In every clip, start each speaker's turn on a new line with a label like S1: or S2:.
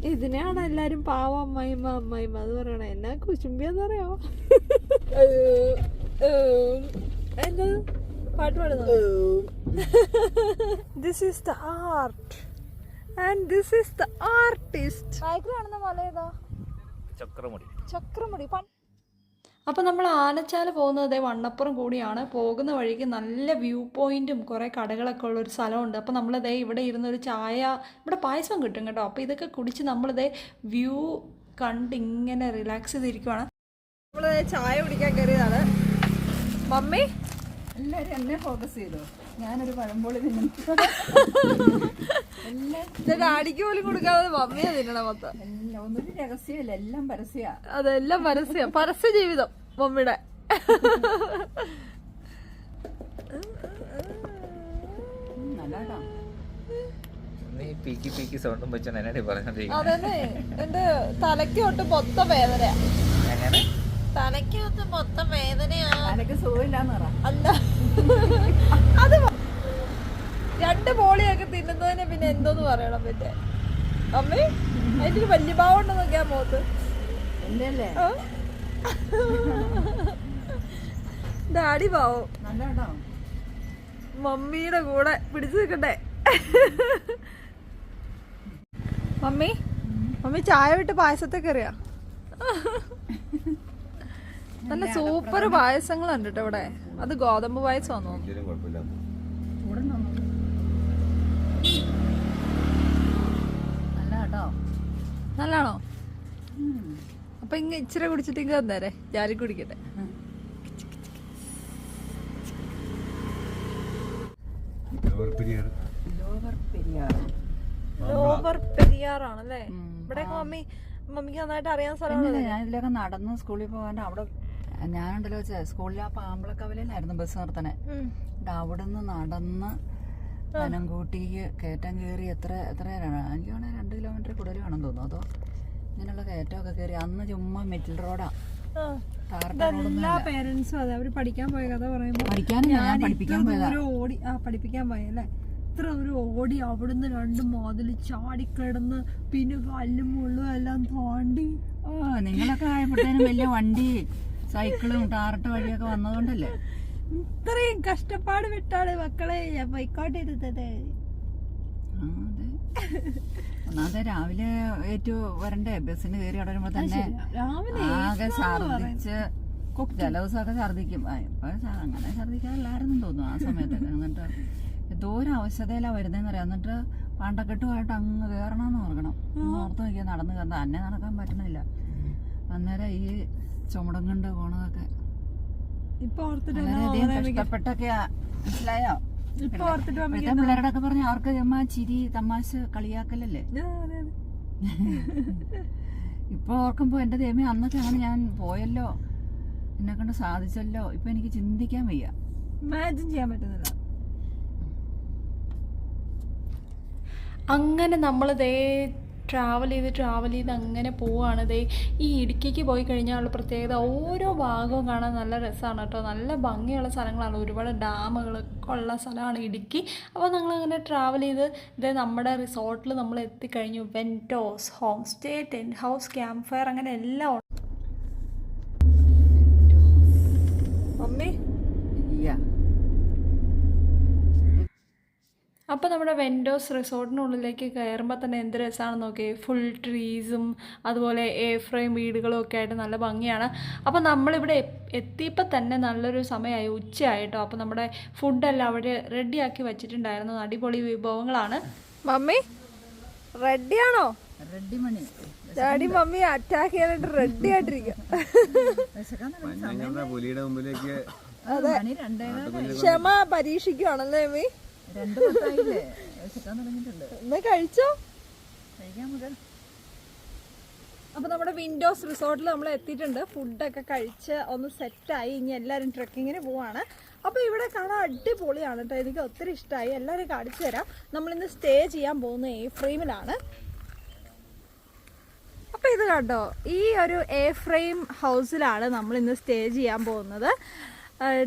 S1: ഇതിനെയാണ് എല്ലാരും പാവ അമ്മായിമ്മ അമ്മായിമ്മ അത് പറയണ. എന്നാ കുശുമ്പിയെന്ന് പറയാമോ? എന്താ പാട്ട് പാടുന്നത്? This is the art and this is the artist. ബാക്കിൽ കാണുന്ന മല ഏതാ? ചക്രമുടി. അപ്പം നമ്മൾ ആനച്ചാൽ പോകുന്നത് വണ്ണപ്പുറം കൂടിയാണ്. പോകുന്ന വഴിക്ക് നല്ല വ്യൂ പോയിന്റും കുറേ കടകളൊക്കെ ഉള്ളൊരു സ്ഥലമുണ്ട്. അപ്പോൾ നമ്മളിതേ ഇവിടെ ഇരുന്നൊരു ചായ, ഇവിടെ പായസം കിട്ടും കേട്ടോ. അപ്പോൾ ഇതൊക്കെ കുടിച്ച് നമ്മളിതേ വ്യൂ കണ്ട് ഇങ്ങനെ റിലാക്സ് ചെയ്തിരിക്കുവാണ്. നമ്മളിതേ ചായ കുടിക്കാൻ കയറിയതാണ്. മമ്മി
S2: എല്ലാവരും എന്നെ ഫോക്കസ് ചെയ്തു. ഞാനൊരു പഴംപൊളി തിന്നു.
S1: ഡാഡിക്ക് പോലും കൊടുക്കാതെ മമ്മിയാ തിന്നണ മൊത്തം.
S2: ഒന്നും രഹസ്യമില്ല, എല്ലാം പരസ്യ.
S1: അതെല്ലാം പരസ്യ ജീവിതം മമ്മിയുടെ. അതന്നെ എന്റെ തലയ്ക്ക് തൊട്ട് മൊത്തം വേദനയാ. തലയ്ക്ക് തൊട്ട് മൊത്തം വേദനയാ.
S2: തലയ്ക്ക് സുഖമില്ലാന്ന് പറ.
S1: അല്ല, അത് 2 ബോളിയൊക്കെ തിന്നുന്നതിന് പിന്നെ എന്തോന്ന് പറയണം. പിന്നെ അമ്മേ അതിന്റെ വലിയ ഭാവം ഉണ്ടോ നോക്കിയാ മുഖത്ത്. ഡാഡി പാവം. മമ്മിയുടെ കൂടെ പിടിച്ചു നിൽക്കട്ടെ. മമ്മി ചായ വിട്ട് പായസത്തൊക്കെ അറിയാം. നല്ല സൂപ്പർ പായസങ്ങളുണ്ട് കേട്ടോ ഇവിടെ. അത് ഗോതമ്പ് പായസമാണോ? നല്ലാണോ? അപ്പൊ ഇങ്ങ ഇച്ചിരി കുടിച്ചിട്ട് ഇങ്ങ തന്നേരെ, ജാലി കുടിക്കട്ടെ. ലോവർ പെരിയാറാണല്ലേ ഇവിടെ. മമ്മിക്ക് നന്നായിട്ട് അറിയാൻ സ്ഥലമാണ്.
S2: ഞാൻ ഇതിലൊക്കെ നടന്ന് സ്കൂളിൽ പോകാണ്ട് അവിടെ ഞാനുണ്ടല്ലോ സ്കൂളിൽ ആ പാമ്പളക്കവലയിലായിരുന്നു ബസ് നിർത്തണേ. അവിടെ നിന്ന് നടന്ന് പനംകൂട്ടിക്ക് കയറ്റം കയറി എത്രയാണ് എനിക്ക് വേണേൽ 2 കിലോമീറ്റർ കൂടുതൽ വേണം തോന്നുന്നു. അതോ ഇങ്ങനെയുള്ള കയറ്റമൊക്കെ കയറി അന്ന് ചുമ്മാ മെറ്റൽ റോഡാ.
S1: എല്ലാ പേരൻസും അതെ, അവര് പഠിക്കാൻ പോയ കഥ പറയുമ്പോ പഠിപ്പിക്കാൻ പോയല്ലേ, ഇത്ര ഒരു ഓടി അവിടുന്ന് 2 മതിൽ ചാടിക്കിടന്ന് പിന്നെ കല്ലും മുള്ളും എല്ലാം താണ്ടി.
S2: നിങ്ങളൊക്കെ ആയപ്പോഴത്തേനും വലിയ വണ്ടി സൈക്കിളും ടാറിട്ട വഴിയൊക്കെ വന്നതുകൊണ്ടല്ലേ
S1: ഇത്രയും കഷ്ടപ്പാട് വിട്ടാണ് മക്കളെ ഞാൻ പോയിക്കോട്ടിരുന്നത്.
S2: ഒന്നാമത്തെ രാവിലെ ഏറ്റു വരണ്ടേ, ബസ്സിന് കയറി അവിടെ വരുമ്പോ തന്നെ ആകെ ഛർദിച്ച് ജലദിവസമൊക്കെ ഛർദിക്കും. ഇപ്പൊ അങ്ങനെ ഛർദിക്കാറില്ലായിരുന്നു തോന്നുന്നു ആ സമയത്തൊക്കെ. എന്നിട്ട് എന്തോ ഒരു അവശതയിലാ വരുന്നതെന്ന് പറയാം. എന്നിട്ട് പാണ്ടക്കെട്ടുമായിട്ട് അങ്ങ് കയറണമെന്ന് ഓർക്കണം. ഓർത്ത് നോക്കിയാൽ നടന്നു കയറുന്ന തന്നെ നടക്കാൻ പറ്റണില്ല. അന്നേരം ഈ ചുമടം കൊണ്ട് പോണതൊക്കെ
S1: ഇപ്പൊ
S2: കഷ്ടപ്പെട്ടൊക്കെയാ. മനസ്സിലായോ? പിള്ളേരുടെ ഒക്കെ പറഞ്ഞ അവർക്ക് ചിരി തമാശ കളിയാക്കലല്ലേ. ഇപ്പൊ ഓർക്കുമ്പോ എന്റെ ദൈവമേ അന്നൊക്കെ അങ്ങനെ ഞാൻ പോയല്ലോ, എന്നെ കൊണ്ട് സാധിച്ചല്ലോ. ഇപ്പൊ എനിക്ക് ചിന്തിക്കാൻ വയ്യ,
S1: ഇമാജിൻ ചെയ്യാൻ പറ്റുന്നില്ല. അങ്ങനെ നമ്മളിതേ ട്രാവൽ ചെയ്ത് അങ്ങനെ പോവുകയാണ്. ദേ ഈ ഇടുക്കിക്ക് പോയി കഴിഞ്ഞാലുള്ള പ്രത്യേകത ഓരോ ഭാഗവും കാണാൻ നല്ല രസമാണ് കേട്ടോ. നല്ല ഭംഗിയുള്ള സ്ഥലങ്ങളാണ്, ഒരുപാട് ഡാമുകളൊക്കെ ഉള്ള സ്ഥലമാണ് ഇടുക്കി. അപ്പോൾ ഞങ്ങളങ്ങനെ ട്രാവൽ ചെയ്ത് ഇതേ നമ്മുടെ റിസോർട്ടിൽ നമ്മൾ എത്തിക്കഴിഞ്ഞു. Ventos home stay, tent house, camp fire, അങ്ങനെ എല്ലാം ഉണ്ട്. മമ്മി അപ്പോൾ നമ്മുടെ വെൻഡോസ് റിസോർട്ടിനുള്ളിലേക്ക് കയറുമ്പോൾ തന്നെ എന്ത് രസമാണെന്ന് നോക്കിയേ. ഫുൾ ട്രീസും അതുപോലെ ഫ്രെയിം വീടുകളും ഒക്കെ ആയിട്ട് നല്ല ഭംഗിയാണ്. അപ്പോൾ നമ്മളിവിടെ എത്തിയപ്പോൾ തന്നെ നല്ലൊരു സമയമായി, ഉച്ചയായിട്ടോ. അപ്പോൾ നമ്മുടെ ഫുഡെല്ലാം അവിടെ റെഡിയാക്കി വെച്ചിട്ടുണ്ടായിരുന്നു. അടിപൊളി വിഭവങ്ങളാണ്. മമ്മി റെഡിയാണോ? ഡാഡി മമ്മി അറ്റാക്ക് ചെയ്യാനായിട്ട് റെഡി ആയിട്ടിരിക്കും. അതെ, ക്ഷമ പരീക്ഷിക്കുവാണല്ലേ മമ്മി? കഴിച്ചോ? അപ്പൊ നമ്മുടെ വിൻഡോസ് റിസോർട്ടിൽ നമ്മൾ എത്തിയിട്ടുണ്ട്. ഫുഡൊക്കെ കഴിച്ച് ഒന്ന് സെറ്റായി. ഇനി എല്ലാവരും ട്രെക്കിങ്ങിന് പോവാണ്. അപ്പോൾ ഇവിടെ കാണാൻ അടിപൊളിയാണ് കേട്ടോ. എനിക്ക് ഒത്തിരി ഇഷ്ടമായി. എല്ലാവരും കാണിച്ചു തരാം. നമ്മളിന്ന് സ്റ്റേ ചെയ്യാൻ പോകുന്ന ഫ്രെയിമിലാണ്. അപ്പോൾ ഇത് കണ്ടോ, ഈ ഒരു ഫ്രെയിം ഹൗസിലാണ് നമ്മൾ ഇന്ന് സ്റ്റേ ചെയ്യാൻ പോകുന്നത്.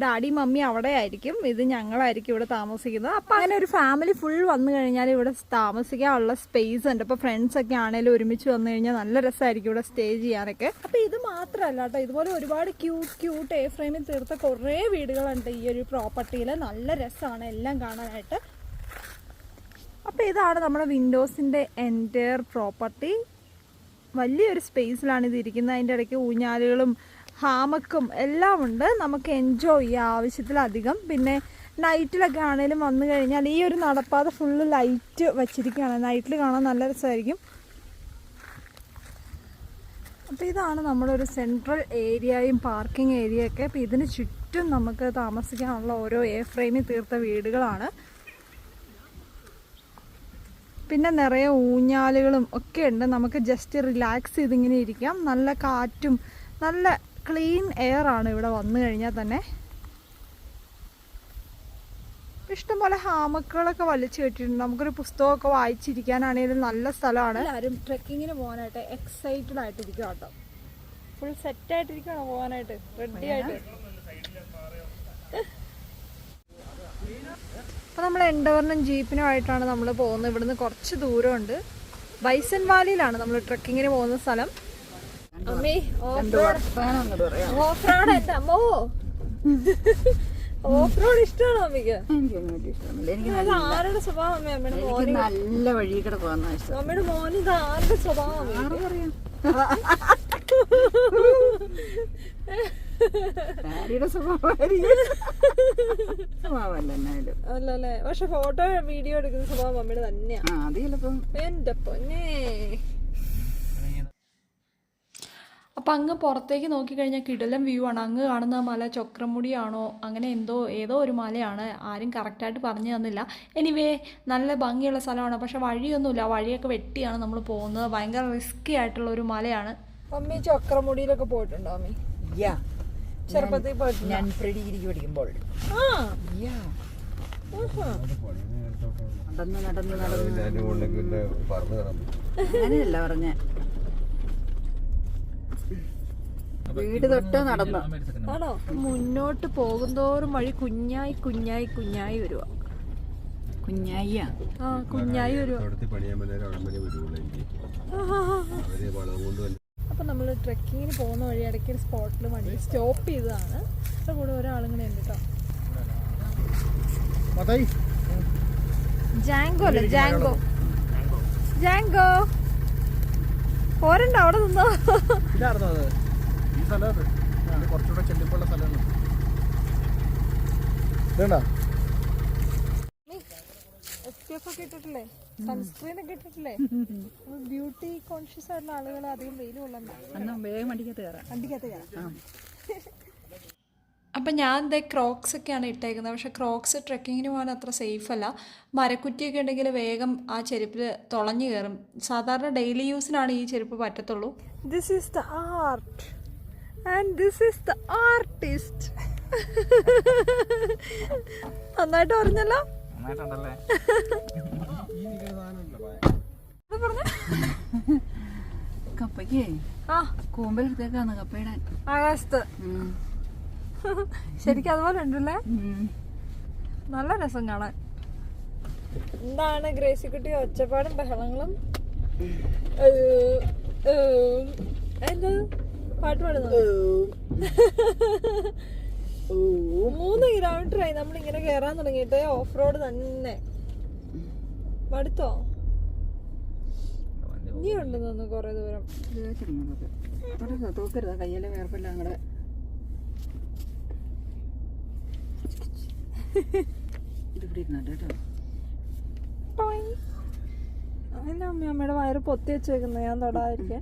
S1: ഡാഡി മമ്മി അവിടെ ആയിരിക്കും, ഇത് ഞങ്ങളായിരിക്കും ഇവിടെ താമസിക്കുന്നത്. അപ്പം അങ്ങനെ ഒരു ഫാമിലി ഫുൾ വന്നു കഴിഞ്ഞാൽ ഇവിടെ താമസിക്കാനുള്ള സ്പേസ് ഉണ്ട്. അപ്പോൾ ഫ്രണ്ട്സൊക്കെ ആണെങ്കിലും ഒരുമിച്ച് വന്നു കഴിഞ്ഞാൽ നല്ല രസമായിരിക്കും ഇവിടെ സ്റ്റേ ചെയ്യാനൊക്കെ. അപ്പോൾ ഇത് മാത്രമല്ല കേട്ടോ, ഇതുപോലെ ഒരുപാട് ക്യൂട്ട് എ ഫ്രെയിമിൽ തീർത്ത കുറേ വീടുകളുണ്ട് ഈ ഒരു പ്രോപ്പർട്ടിയിൽ. നല്ല രസമാണ് എല്ലാം കാണാനായിട്ട്. അപ്പോൾ ഇതാണ് നമ്മുടെ വിൻഡോസിൻ്റെ എൻറ്റയർ പ്രോപ്പർട്ടി. വലിയൊരു സ്പേസിലാണ് ഇത് ഇരിക്കുന്നത്. അതിൻ്റെ ഇടയ്ക്ക് ഊഞ്ഞാലുകളും ഹാമക്കും എല്ലാം ഉണ്ട്. നമുക്ക് എൻജോയ് ചെയ്യാം ആവശ്യത്തിലധികം. പിന്നെ നൈറ്റിലൊക്കെ ആണെങ്കിലും വന്നു കഴിഞ്ഞാൽ ഈ ഒരു നടപ്പാത ഫുള്ള് ലൈറ്റ് വച്ചിരിക്കുകയാണ്. നൈറ്റിൽ കാണാൻ നല്ല രസമായിരിക്കും. അപ്പോൾ ഇതാണ് നമ്മുടെ ഒരു സെൻട്രൽ ഏരിയയും പാർക്കിംഗ് ഏരിയയൊക്കെ. അപ്പോൾ ഇതിന് ചുറ്റും നമുക്ക് താമസിക്കാനുള്ള ഓരോ എ ഫ്രെയിമിൽ തീർത്ത വീടുകളാണ്. പിന്നെ നിറയെ ഊഞ്ഞാലുകളും ഒക്കെ ഉണ്ട്. നമുക്ക് ജസ്റ്റ് റിലാക്സ് ചെയ്തിങ്ങനെ ഇരിക്കാം. നല്ല കാറ്റും നല്ല ക്ലീൻ എയർ ആണ് ഇവിടെ വന്നു കഴിഞ്ഞാൽ തന്നെ. ഇഷ്ടംപോലെ ഹാമക്കുകളൊക്കെ വലിച്ചു കെട്ടിയിട്ടുണ്ട്. നമുക്കൊരു പുസ്തകമൊക്കെ വായിച്ചിരിക്കാനാണെങ്കിലും നല്ല സ്ഥലമാണ്. എല്ലാവരും ട്രെക്കിങ്ങിന് പോകാനായിട്ട് എക്സൈറ്റഡ് ആയിട്ടിരിക്കും കേട്ടോ. ഫുൾ സെറ്റായിട്ടിരിക്കുകയാണോ പോകാനായിട്ട്, റെഡി ആയിട്ട്. അപ്പോൾ നമ്മൾ എൻഡവറിനും ജീപ്പിനുമായിട്ടാണ് നമ്മൾ പോകുന്നത്. ഇവിടുന്ന് കുറച്ച് ദൂരമുണ്ട്. ബൈസൺ വാലിയിലാണ് നമ്മൾ ട്രെക്കിങ്ങിന് പോകുന്ന സ്ഥലം. അമ്മേ ഓഫ് റോഡ് എൻ്റെ അമ്മോ, ഓഫ് റോഡ് ഇഷ്ടമാണോ അമ്മയ്ക്ക്? ഇത് ആരുടെ സ്വഭാവം അമ്മ? അമ്മയുടെ മോന്
S2: നല്ല വഴി കൂടെ പോകുന്ന ഇഷ്ടം.
S1: അമ്മയുടെ മോന് ഇത് ആരുടെ സ്വഭാവം? അല്ലല്ലേ, പക്ഷെ ഫോട്ടോ വീഡിയോ എടുക്കുന്ന സ്വഭാവം അമ്മയുടെ തന്നെയാ. എന്റെ പൊന്നേ. അപ്പം അങ്ങ് പുറത്തേക്ക് നോക്കിക്കഴിഞ്ഞാൽ കിടിലം വ്യൂ ആണ്. അങ്ങ് കാണുന്ന മല ചൊക്രമുടിയാണോ അങ്ങനെ ഏതോ ഒരു മലയാണ്, ആരും കറക്റ്റായിട്ട് പറഞ്ഞു തന്നില്ല. എനിവേ നല്ല ഭംഗിയുള്ള സ്ഥലമാണ്. പക്ഷെ വഴിയൊന്നുമില്ല, വഴിയൊക്കെ വെട്ടിയാണ് നമ്മൾ പോകുന്നത്. ഭയങ്കര റിസ്കി ആയിട്ടുള്ള ഒരു മലയാണ്. അമ്മി ചൊക്രമുടിയിലൊക്കെ പോയിട്ടുണ്ടോ അമ്മി? ചെറുപ്പത്തിൽ പോയിട്ടുണ്ട്.
S2: ഞാൻ പ്രീ ഡിഗ്രിക്ക് പഠിക്കുമ്പോൾ അങ്ങനെയല്ല പറഞ്ഞ വീട് തൊട്ട് നടന്നു.
S1: ആണോ? മുന്നോട്ട് പോകുന്തോറും വഴി കുഞ്ഞായി കുഞ്ഞായി കുഞ്ഞായി വരുക.
S2: കുഞ്ഞായിയാ?
S1: ആ കുഞ്ഞായി വരുക. അപ്പം നമ്മൾ ട്രെക്കിങ്ങിന് പോകുന്ന വഴി ഇടയ്ക്ക് ഒരു സ്പോട്ടിൽ വണ്ടി സ്റ്റോപ്പ് ചെയ്തതാണ്. അതിൻ്റെ കൂടെ ഒരാളിങ്ങനെ ഉണ്ട് കേട്ടോ. ജാങ്കോ അല്ലേ? ജാങ്കോ ജാങ്കോ പോരണ്ട, അവിടെ നിന്നോ. SPF ഒക്കെ ഇട്ടിട്ടില്ലേ, സൺസ്ക്രീൻ ഒക്കെ ഇട്ടിട്ടില്ലേ? ബ്യൂട്ടി കോൺഷ്യസ് ആയിട്ടുള്ള ആളുകൾ അധികം വെയിൽ കൊള്ളണ്ട. വണ്ടിക്കകത്ത് കയറാം. അപ്പം ഞാൻ ദേ ക്രോക്സ് ഒക്കെയാണ് ഇട്ടേക്കുന്നത്. പക്ഷേ ക്രോക്സ് ട്രെക്കിങ്ങിന് പോകാൻ അത്ര സേഫ് അല്ല. മരക്കുറ്റിയൊക്കെ ഉണ്ടെങ്കിൽ വേഗം ആ ചെരുപ്പിൽ തുളഞ്ഞു കയറും. സാധാരണ ഡെയിലി യൂസിനാണ് ഈ ചെരുപ്പ് പറ്റത്തുള്ളൂ. This is the art and this is the artist. നന്നായിട്ട് പറഞ്ഞല്ലോ.
S2: കപ്പയ്ക്ക് കൂമ്പലെടുത്തേക്കാണ് കപ്പയിടാൻ.
S1: ആകാശത്ത് ശരിക്കും അതുപോലെ ഉണ്ടല്ലേ? നല്ല രസം കാണാൻ. എന്താണ് ഗ്രേസിക്കുട്ടി ഒച്ചപ്പാടും ബഹളങ്ങളും? എന്താ പാട്ട് പാടുന്നത്? 3 കിലോമീറ്ററായി നമ്മളിങ്ങനെ കയറാൻ തുടങ്ങിയിട്ട്. ഓഫ് റോഡ് തന്നെ. മടുത്തോ? ഇനി ഉണ്ടെന്ന് തോന്നുന്നു കൊറേ ദൂരം.
S2: തൂക്കരുതാ, കയ്യിലെ വേർപ്പെല്ലാം കൂടെ.
S1: അതിന്റെ അമ്മയുടെ വയറ് പൊത്തി വെച്ചേക്കുന്നത് ഞാൻ തൊടാതിരിക്കാൻ.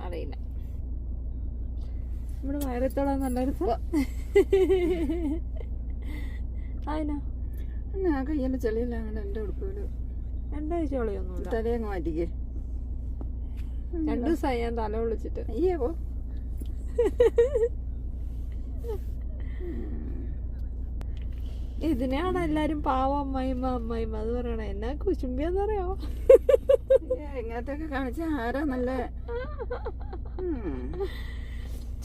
S1: അറിയില്ല, നമ്മുടെ വയറത്തോടാൻ നല്ലൊരു അതിനാ
S2: കയ്യിലെ ചെളിയില്ല എന്റെ ഉടുപ്പില്.
S1: എന്റെ ചെളിയൊന്നുമില്ല.
S2: തലയങ്ങ് മാറ്റിക്കേ.
S1: 2 ദിവസമായി ഞാൻ തല വിളിച്ചിട്ട്.
S2: അയ്യേ പോ.
S1: ഇതിനെയാണ് എല്ലാരും പാവം അമ്മായിമ്മ അമ്മായിമ്മ അത് പറയണേ. എന്നാ കുശുമ്പിയെന്ന് പറയാമോ?
S2: ഇങ്ങനത്തെയൊക്കെ കാണിച്ച ആരാ നല്ല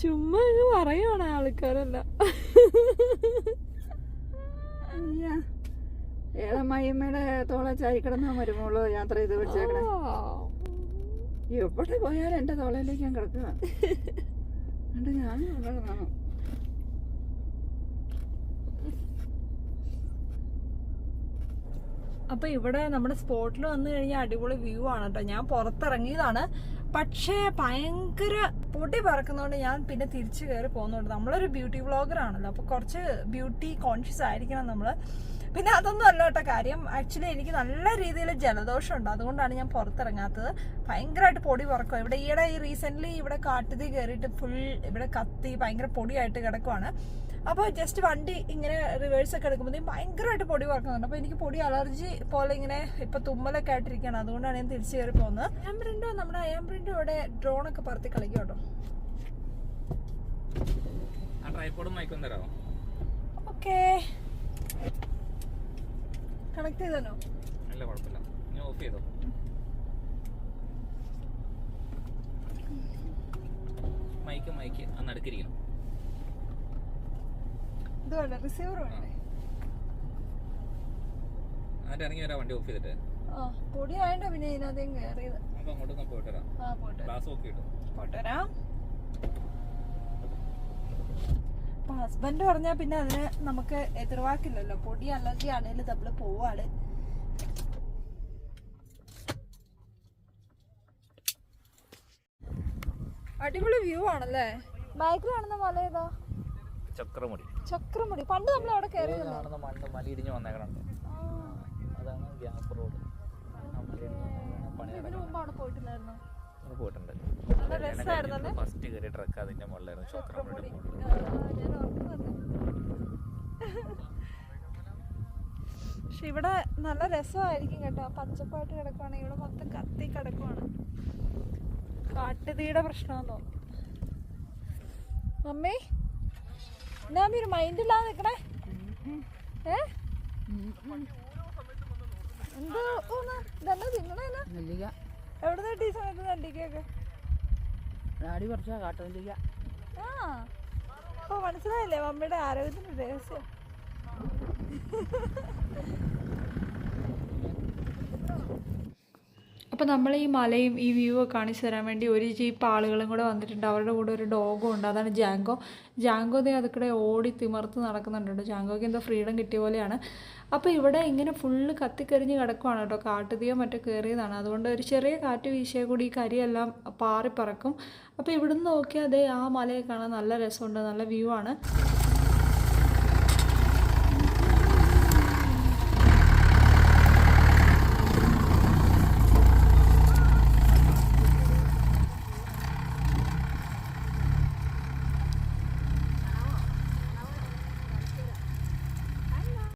S1: ചുമ്മാ അങ്ങ് പറയുവാണ് ആൾക്കാരെല്ലാം.
S2: ഏതമ്മയമ്മയുടെ തോള ചാരി കിടന്നാ മരുമോള് യാത്ര ചെയ്ത് പിടിച്ചേക്കണേ. എവിടെ പോയാലും എന്റെ തോളയിലേക്ക് ഞാൻ കിടക്കുക. എന്നിട്ട് ഞാൻ കിടന്നു.
S1: അപ്പോൾ ഇവിടെ നമ്മുടെ സ്പോട്ടിൽ വന്നു കഴിഞ്ഞാൽ അടിപൊളി വ്യൂ ആണ് കേട്ടോ. ഞാൻ പുറത്തിറങ്ങിയതാണ്, പക്ഷേ ഭയങ്കര പൊടി പറക്കുന്നതുകൊണ്ട് ഞാൻ പിന്നെ തിരിച്ചു കയറി പോകുന്നുണ്ട്. നമ്മളൊരു ബ്യൂട്ടി വ്ളോഗർ ആണല്ലോ, അപ്പോൾ കുറച്ച് ബ്യൂട്ടി കോൺഷ്യസ് ആയിരിക്കണം നമ്മൾ. പിന്നെ അതൊന്നും അല്ല കേട്ടോ കാര്യം. ആക്ച്വലി എനിക്ക് നല്ല രീതിയിൽ ജലദോഷം ഉണ്ട്, അതുകൊണ്ടാണ് ഞാൻ പുറത്തിറങ്ങാത്തത്. ഭയങ്കരമായിട്ട് പൊടി പറക്കും ഇവിടെ. ഈ റീസെൻ്റ്ലി ഇവിടെ കാട്ടുതീ കയറിയിട്ട് ഫുൾ ഇവിടെ കത്തി ഭയങ്കര പൊടിയായിട്ട് കിടക്കുവാണ്. അപ്പോൾ ജസ്റ്റ് വണ്ടി ഇങ്ങനെ റിവേഴ്സൊക്കെ എടുക്കുമ്പോഴത്തേക്കും ഭയങ്കരമായിട്ട് പൊടി പറക്കുന്നുണ്ട്. അപ്പോൾ എനിക്ക് പൊടി അലർജി പോലെ ഇങ്ങനെ ഇപ്പോൾ തുമ്മലൊക്കെ ആയിട്ടിരിക്കുകയാണ്, അതുകൊണ്ടാണ് ഞാൻ തിരിച്ചു കയറി പോകുന്നത്. നമ്മുടെ അയാംബ്രിൻഡോ ഇവിടെ ഡ്രോണൊക്കെ പറത്തി കളിക്കും കേട്ടോ. ഓക്കെ, കണക്ട് ചെയ്തോ?
S3: അല്ല കുഴപ്പമില്ല, ഞാൻ ഓഫ് ചെയ്തോ. മൈക്ക് അന്ന് അടുക്കിരിക്കണം.
S1: ഇതുകൊണ്ട് റിസീവർ വേണ്ടേ?
S3: എന്നിട്ട് ഇറങ്ങി വരാം വണ്ടി ഓഫ് ചെയ്തിട്ട്.
S1: പൊടി ആയതുകൊണ്ട് പിന്നെ ഇതിനകത്തേക്ക് കയറിയത്.
S3: നമുക്ക് അങ്ങോട്ടൊന്ന് പോയിട്ട് വരാം. ഗ്ലാസ് ഓക്കെ കിട്ടും.
S1: പോയിട്ട് വരാം. അപ്പൊ ഹസ്ബൻഡ് പറഞ്ഞാൽ പിന്നെ അതിന് നമുക്ക് എതിർവാക്കില്ലല്ലോ. പൊടി അലർജി ആണെങ്കിലും നമ്മൾ പോവാണ്. അടിപൊളി വ്യൂ ആണല്ലേ. ബാക്കിൽ കാണുന്ന മല ഏതാ? ചക്രമുടി. പണ്ട് നമ്മൾ അവിടെ കയറിയതല്ലോ.
S3: മല ഇടിഞ്ഞു വന്നേക്കണുണ്ട്. അതാണ് ഗ്യാപ്പ് റോഡ്.
S1: ഇതിനു മുമ്പാണ് പോയിട്ടുണ്ടായിരുന്നു.
S3: പോയിട്ടുണ്ട്.
S1: നല്ല രസമായിരുന്നല്ലേ.
S3: ഫസ്റ്റ് കയറിയ ട്രക്ക് അതിന്റെ മുകളിലായിരുന്നു ചക്രമുടി.
S1: പക്ഷെ ഇവിടെ നല്ല രസമായിരിക്കും കേട്ടോ. പച്ചപ്പായിട്ട് കിടക്കുവാണ്. ഇവിടെ മൊത്തം കത്തി കിടക്കുവാണ്. കാട്ടുതീയുടെ പ്രശ്നമാണെന്ന് തോന്നുന്നു. മമ്മി ഞാൻ ഒരു മൈൻഡില്ലാതെ നിൽക്കണേ. എന്തോ ഇതെന്നാ തിന്നണേന്നാ? എവിടെ നിന്നിട്ട് ഈ സമയത്ത് നെല്ലിക്കയൊക്കെ? ആ, അപ്പൊ മനസ്സിലായില്ലേ മമ്മിയുടെ ആരോഗ്യത്തിന്റെ രഹസ്യം. അപ്പോൾ നമ്മൾ ഈ മലയും ഈ വ്യൂ ഒക്കെ കാണിച്ചു തരാൻ വേണ്ടി ഒരു ജീപ്പ് ആളുകളും കൂടെ വന്നിട്ടുണ്ട്. അവരുടെ കൂടെ ഒരു ഡോഗും ഉണ്ട്, അതാണ് ജാങ്കോ. ജാങ്കോ ദേ അതിക്കടെ ഓടി തിമർത്ത് നടക്കുന്നുണ്ട്. ജാങ്കോയ്ക്ക് എന്തോ ഫ്രീഡം കിട്ടിയ പോലെയാണ്. അപ്പോൾ ഇവിടെ ഇങ്ങനെ ഫുള്ള് കത്തിക്കരിഞ്ഞ് കിടക്കുവാണ് കേട്ടോ. കാട്ടുതീയോ മറ്റോ കയറിയതാണ്, അതുകൊണ്ട് ഒരു ചെറിയ കാറ്റ് വീശിയാൽ കൂടി ഈ കരിയെല്ലാം പാറിപ്പറക്കും. അപ്പോൾ ഇവിടുന്ന് നോക്കിയാൽ അതേ ആ മലയെ കാണാൻ നല്ല രസമുണ്ട്, നല്ല വ്യൂ ആണ്.